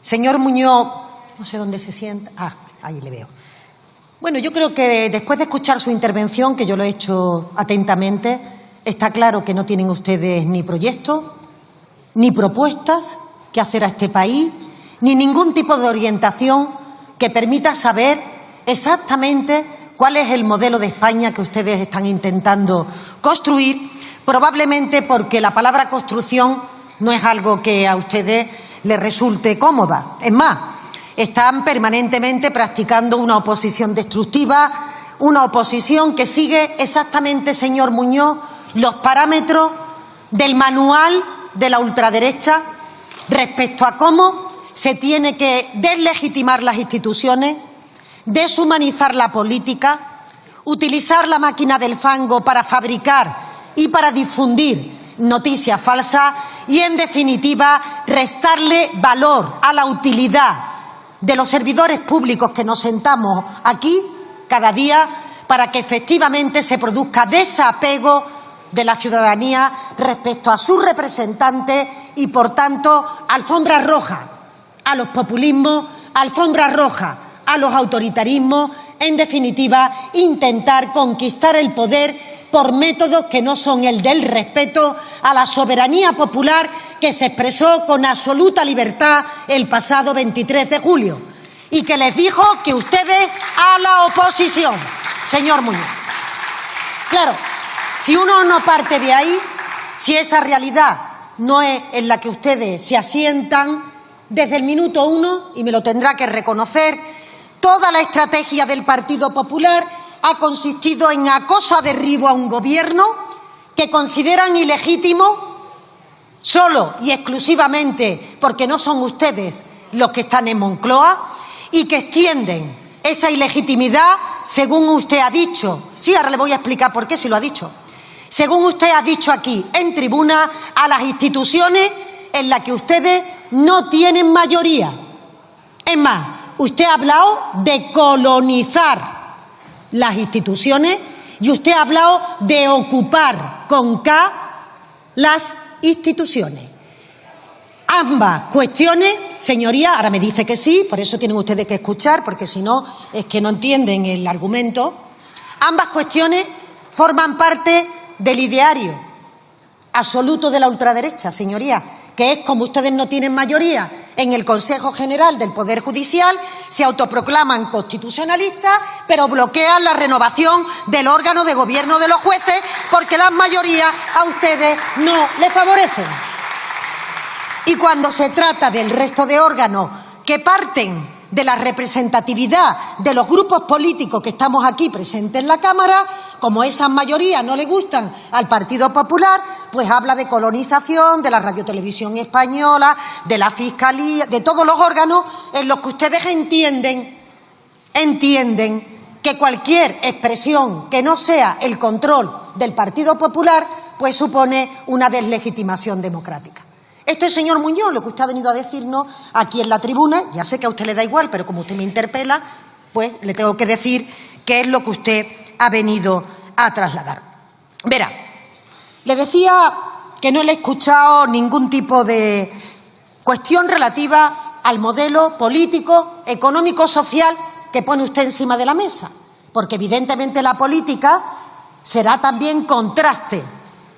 Señor Muñoz, no sé dónde se sienta. Ah, ahí le veo. Bueno, yo creo que después de escuchar su intervención, que yo lo he hecho atentamente, está claro que no tienen ustedes ni proyectos, ni propuestas que hacer a este país, ni ningún tipo de orientación que permita saber exactamente cuál es el modelo de España que ustedes están intentando construir, probablemente porque la palabra construcción no es algo que a ustedes les resulte cómoda. Es más, están permanentemente practicando una oposición destructiva, una oposición que sigue exactamente, señor Muñoz, los parámetros del manual de la ultraderecha respecto a cómo se tiene que deslegitimar las instituciones, deshumanizar la política, utilizar la máquina del fango para fabricar y para difundir noticias falsas y, en definitiva, restarle valor a la utilidad de los servidores públicos que nos sentamos aquí cada día para que efectivamente se produzca desapego de la ciudadanía respecto a sus representantes y, por tanto, alfombra roja a los populismos, alfombra roja a los autoritarismos, en definitiva, intentar conquistar el poder por métodos que no son el del respeto a la soberanía popular que se expresó con absoluta libertad el pasado 23 de julio y que les dijo que ustedes a la oposición, señor Muñoz. Claro, si uno no parte de ahí, si esa realidad no es en la que ustedes se asientan, desde el minuto uno, y me lo tendrá que reconocer, toda la estrategia del Partido Popular ha consistido en acoso a derribo a un gobierno que consideran ilegítimo solo y exclusivamente porque no son ustedes los que están en Moncloa y que extienden esa ilegitimidad, según usted ha dicho. Sí, ahora le voy a explicar por qué, si lo ha dicho. Según usted ha dicho aquí en tribuna, a las instituciones en las que ustedes no tienen mayoría. Es más, usted ha hablado de colonizar las instituciones y usted ha hablado de ocupar con K las instituciones. Ambas cuestiones, señoría, ahora me dice que sí, por eso tienen ustedes que escuchar, porque si no es que no entienden el argumento. Ambas cuestiones forman parte del ideario absoluto de la ultraderecha, señoría, que es como ustedes no tienen mayoría en el Consejo General del Poder Judicial, se autoproclaman constitucionalistas, pero bloquean la renovación del órgano de gobierno de los jueces porque las mayorías a ustedes no les favorecen. Y cuando se trata del resto de órganos que parten de la representatividad de los grupos políticos que estamos aquí presentes en la Cámara, como esas mayorías no le gustan al Partido Popular, pues habla de colonización, de la Radiotelevisión Española, de la Fiscalía, de todos los órganos en los que ustedes entienden que cualquier expresión que no sea el control del Partido Popular, pues supone una deslegitimación democrática. Esto es, señor Muñoz, lo que usted ha venido a decirnos aquí en la tribuna. Ya sé que a usted le da igual, pero como usted me interpela, pues le tengo que decir qué es lo que usted ha venido a trasladar. Verá, le decía que no le he escuchado ningún tipo de cuestión relativa al modelo político, económico, social que pone usted encima de la mesa, porque evidentemente la política será también contraste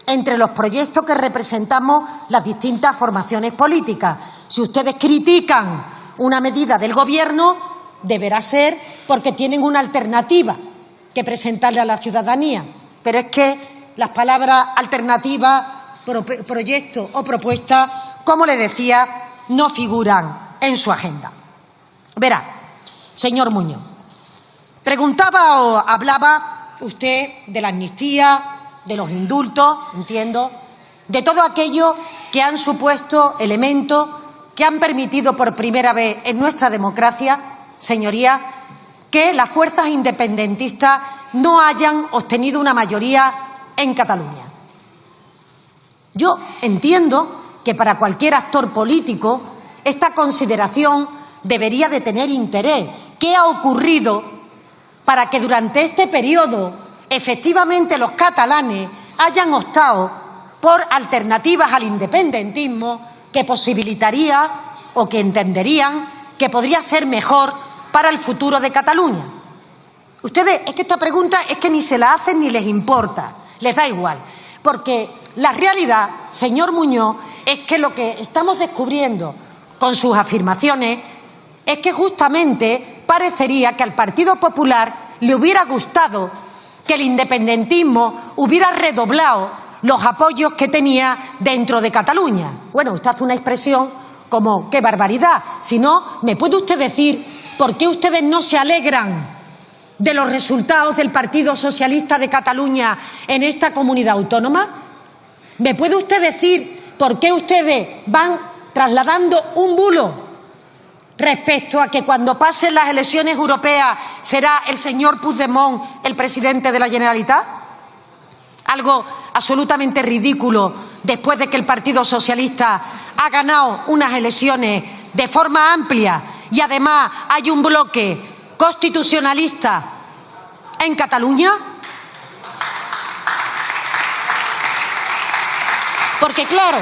entre los proyectos que representamos las distintas formaciones políticas. Si ustedes critican una medida del Gobierno, deberá ser porque tienen una alternativa que presentarle a la ciudadanía. Pero es que las palabras alternativa, proyecto o propuesta, como le decía, no figuran en su agenda. Verá, señor Muñoz, preguntaba o hablaba usted de la amnistía, de los indultos, entiendo, de todo aquello que han supuesto elementos que han permitido por primera vez en nuestra democracia, señoría, que las fuerzas independentistas no hayan obtenido una mayoría en Cataluña. Yo entiendo que para cualquier actor político esta consideración debería de tener interés. ¿Qué ha ocurrido para que durante este periodo efectivamente los catalanes hayan optado por alternativas al independentismo que posibilitaría o que entenderían que podría ser mejor para el futuro de Cataluña. Ustedes, es que esta pregunta es que ni se la hacen ni les importa, les da igual, porque la realidad, señor Muñoz, es que lo que estamos descubriendo con sus afirmaciones es que justamente parecería que al Partido Popular le hubiera gustado que el independentismo hubiera redoblado los apoyos que tenía dentro de Cataluña. Bueno, usted hace una expresión como ¡qué barbaridad! Si no, ¿me puede usted decir por qué ustedes no se alegran de los resultados del Partido Socialista de Cataluña en esta comunidad autónoma? ¿Me puede usted decir por qué ustedes van trasladando un bulo respecto a que cuando pasen las elecciones europeas será el señor Puigdemont el presidente de la Generalitat? Algo absolutamente ridículo después de que el Partido Socialista ha ganado unas elecciones de forma amplia y además hay un bloque constitucionalista en Cataluña. Porque claro,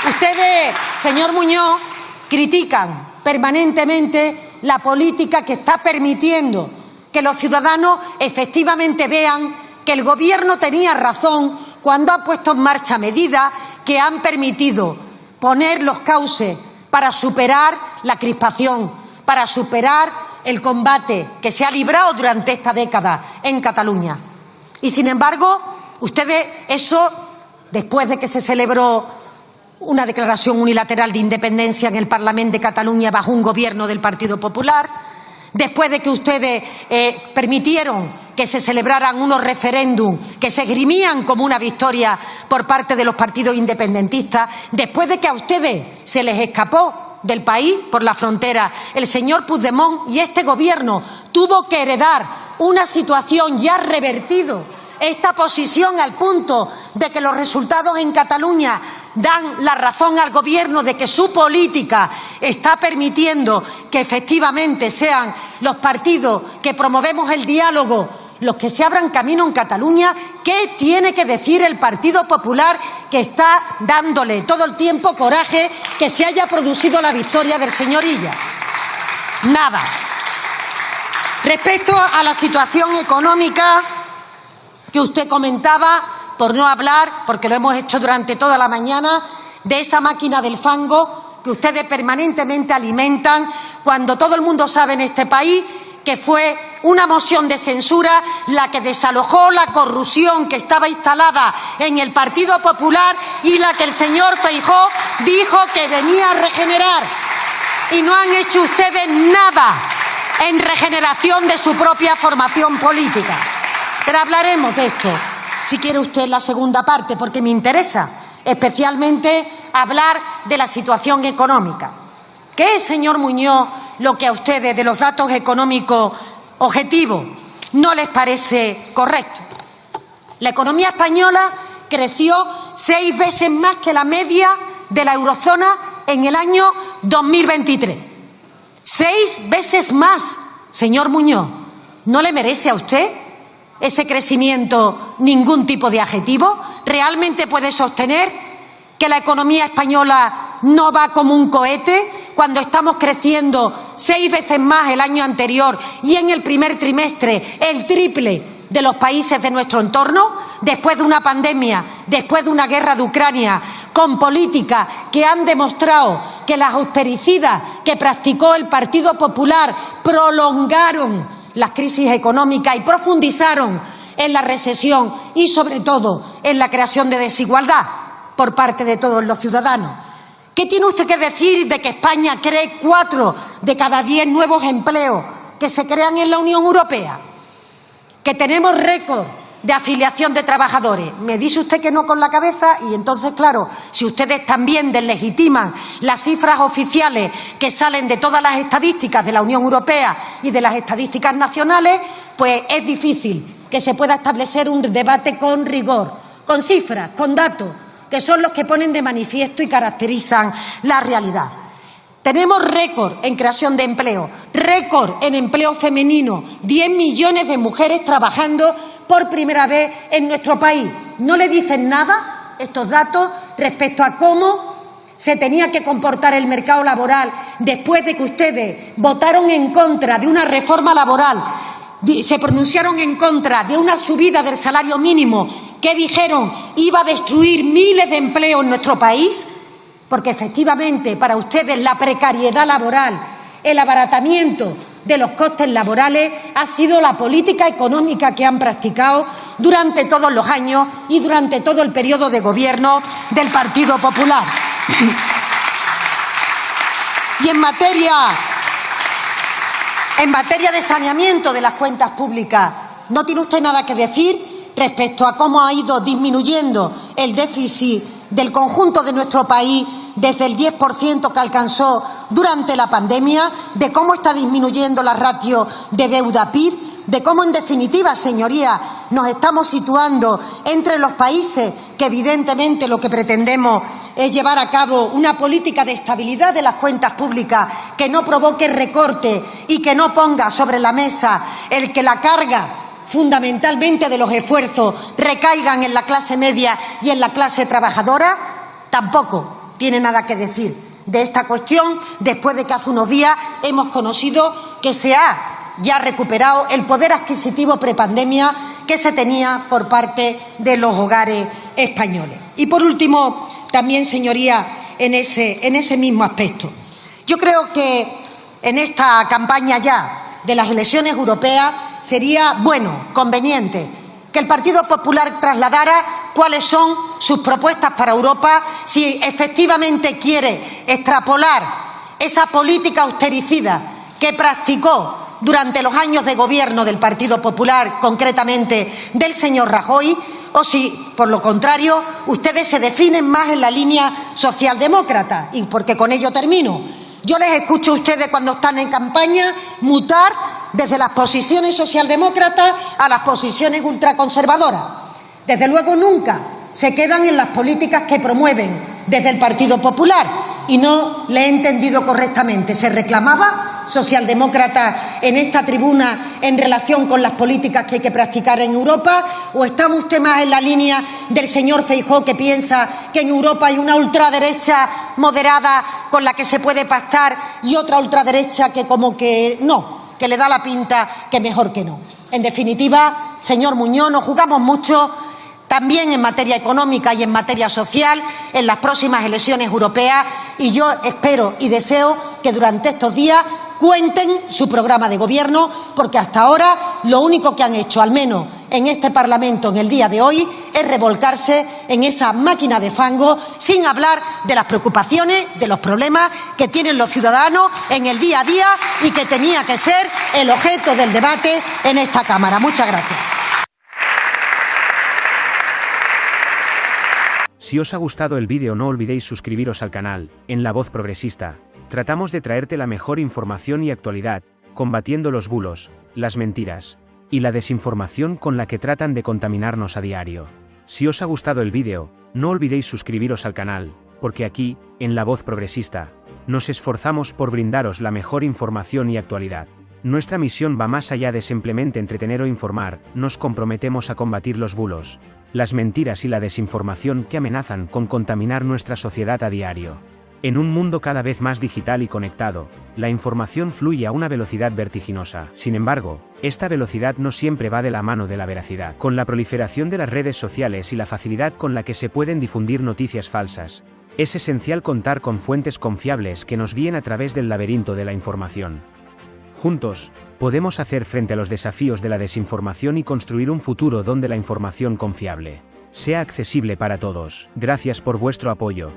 ustedes, señor Muñoz, critican permanentemente la política que está permitiendo que los ciudadanos efectivamente vean que el Gobierno tenía razón cuando ha puesto en marcha medidas que han permitido poner los cauces para superar la crispación, para superar el combate que se ha librado durante esta década en Cataluña. Y sin embargo, ustedes eso, después de que se celebró una declaración unilateral de independencia en el Parlamento de Cataluña bajo un gobierno del Partido Popular, después de que ustedes permitieron que se celebraran unos referéndums que se esgrimían como una victoria por parte de los partidos independentistas, después de que a ustedes se les escapó del país por la frontera el señor Puigdemont y este gobierno tuvo que heredar una situación ya revertido esta posición al punto de que los resultados en Cataluña dan la razón al Gobierno de que su política está permitiendo que efectivamente sean los partidos que promovemos el diálogo los que se abran camino en Cataluña. ¿Qué tiene que decir el Partido Popular que está dándole todo el tiempo coraje que se haya producido la victoria del señor Illa? Nada. Respecto a la situación económica que usted comentaba, por no hablar, porque lo hemos hecho durante toda la mañana, de esa máquina del fango que ustedes permanentemente alimentan, cuando todo el mundo sabe en este país que fue una moción de censura la que desalojó la corrupción que estaba instalada en el Partido Popular y la que el señor Feijóo dijo que venía a regenerar. Y no han hecho ustedes nada en regeneración de su propia formación política. Pero hablaremos de esto, si quiere usted, la segunda parte, porque me interesa especialmente hablar de la situación económica. ¿Qué es, señor Muñoz, lo que a ustedes de los datos económicos objetivos no les parece correcto? La economía española creció 6 veces más que la media de la eurozona en el año 2023. 6 veces más, señor Muñoz. ¿No le merece a usted ese crecimiento ningún tipo de adjetivo? ¿Realmente puede sostener que la economía española no va como un cohete cuando estamos creciendo 6 veces más el año anterior y en el primer trimestre el triple de los países de nuestro entorno, después de una pandemia, después de una guerra de Ucrania, con políticas que han demostrado que las austericidas que practicó el Partido Popular prolongaron las crisis económicas y profundizaron en la recesión y, sobre todo, en la creación de desigualdad por parte de todos los ciudadanos? ¿Qué tiene usted que decir de que España cree 4 de cada 10 nuevos empleos que se crean en la Unión Europea? ¿Que tenemos récord de afiliación de trabajadores? Me dice usted que no con la cabeza y entonces, claro, si ustedes también deslegitiman las cifras oficiales que salen de todas las estadísticas de la Unión Europea y de las estadísticas nacionales, pues es difícil que se pueda establecer un debate con rigor, con cifras, con datos, que son los que ponen de manifiesto y caracterizan la realidad. Tenemos récord en creación de empleo, récord en empleo femenino, 10 millones de mujeres trabajando por primera vez en nuestro país. ¿No le dicen nada estos datos respecto a cómo se tenía que comportar el mercado laboral después de que ustedes votaron en contra de una reforma laboral, se pronunciaron en contra de una subida del salario mínimo que dijeron iba a destruir miles de empleos en nuestro país? Porque efectivamente para ustedes la precariedad laboral, el abaratamiento de los costes laborales ha sido la política económica que han practicado durante todos los años y durante todo el periodo de gobierno del Partido Popular. Y en materia de saneamiento de las cuentas públicas, ¿no tiene usted nada que decir respecto a cómo ha ido disminuyendo el déficit del conjunto de nuestro país desde el 10% que alcanzó durante la pandemia, de cómo está disminuyendo la ratio de deuda-PIB, de cómo, en definitiva, señorías, nos estamos situando entre los países que, evidentemente, lo que pretendemos es llevar a cabo una política de estabilidad de las cuentas públicas que no provoque recorte y que no ponga sobre la mesa el que la carga fundamentalmente de los esfuerzos recaigan en la clase media y en la clase trabajadora? Tampoco tiene nada que decir de esta cuestión después de que hace unos días hemos conocido que se ha ya recuperado el poder adquisitivo prepandemia que se tenía por parte de los hogares españoles. Y por último, también, señoría, en ese mismo aspecto, yo creo que en esta campaña ya de las elecciones europeas sería conveniente que el Partido Popular trasladara cuáles son sus propuestas para Europa, si efectivamente quiere extrapolar esa política austericida que practicó durante los años de gobierno del Partido Popular, concretamente del señor Rajoy, o si, por lo contrario, ustedes se definen más en la línea socialdemócrata. Y porque con ello termino. Yo les escucho a ustedes cuando están en campaña mutar desde las posiciones socialdemócratas a las posiciones ultraconservadoras. Desde luego nunca se quedan en las políticas que promueven desde el Partido Popular y no le he entendido correctamente. ¿Se reclamaba socialdemócrata en esta tribuna en relación con las políticas que hay que practicar en Europa? ¿O está usted más en la línea del señor Feijóo, que piensa que en Europa hay una ultraderecha moderada con la que se puede pactar y otra ultraderecha que como que no, que le da la pinta que mejor que no? En definitiva, señor Muñoz, nos jugamos mucho también en materia económica y en materia social en las próximas elecciones europeas, y yo espero y deseo que durante estos días cuenten su programa de gobierno, porque hasta ahora lo único que han hecho, al menos en este Parlamento en el día de hoy, es revolcarse en esa máquina de fango sin hablar de las preocupaciones, de los problemas que tienen los ciudadanos en el día a día y que tenía que ser el objeto del debate en esta Cámara. Muchas gracias. Si os ha gustado el vídeo, no olvidéis suscribiros al canal. En La Voz Progresista tratamos de traerte la mejor información y actualidad, combatiendo los bulos, las mentiras y la desinformación con la que tratan de contaminarnos a diario. Si os ha gustado el vídeo, no olvidéis suscribiros al canal, porque aquí, en La Voz Progresista, nos esforzamos por brindaros la mejor información y actualidad. Nuestra misión va más allá de simplemente entretener o informar, nos comprometemos a combatir los bulos, las mentiras y la desinformación que amenazan con contaminar nuestra sociedad a diario. En un mundo cada vez más digital y conectado, la información fluye a una velocidad vertiginosa. Sin embargo, esta velocidad no siempre va de la mano de la veracidad. Con la proliferación de las redes sociales y la facilidad con la que se pueden difundir noticias falsas, es esencial contar con fuentes confiables que nos guíen a través del laberinto de la información. Juntos, podemos hacer frente a los desafíos de la desinformación y construir un futuro donde la información confiable sea accesible para todos. Gracias por vuestro apoyo.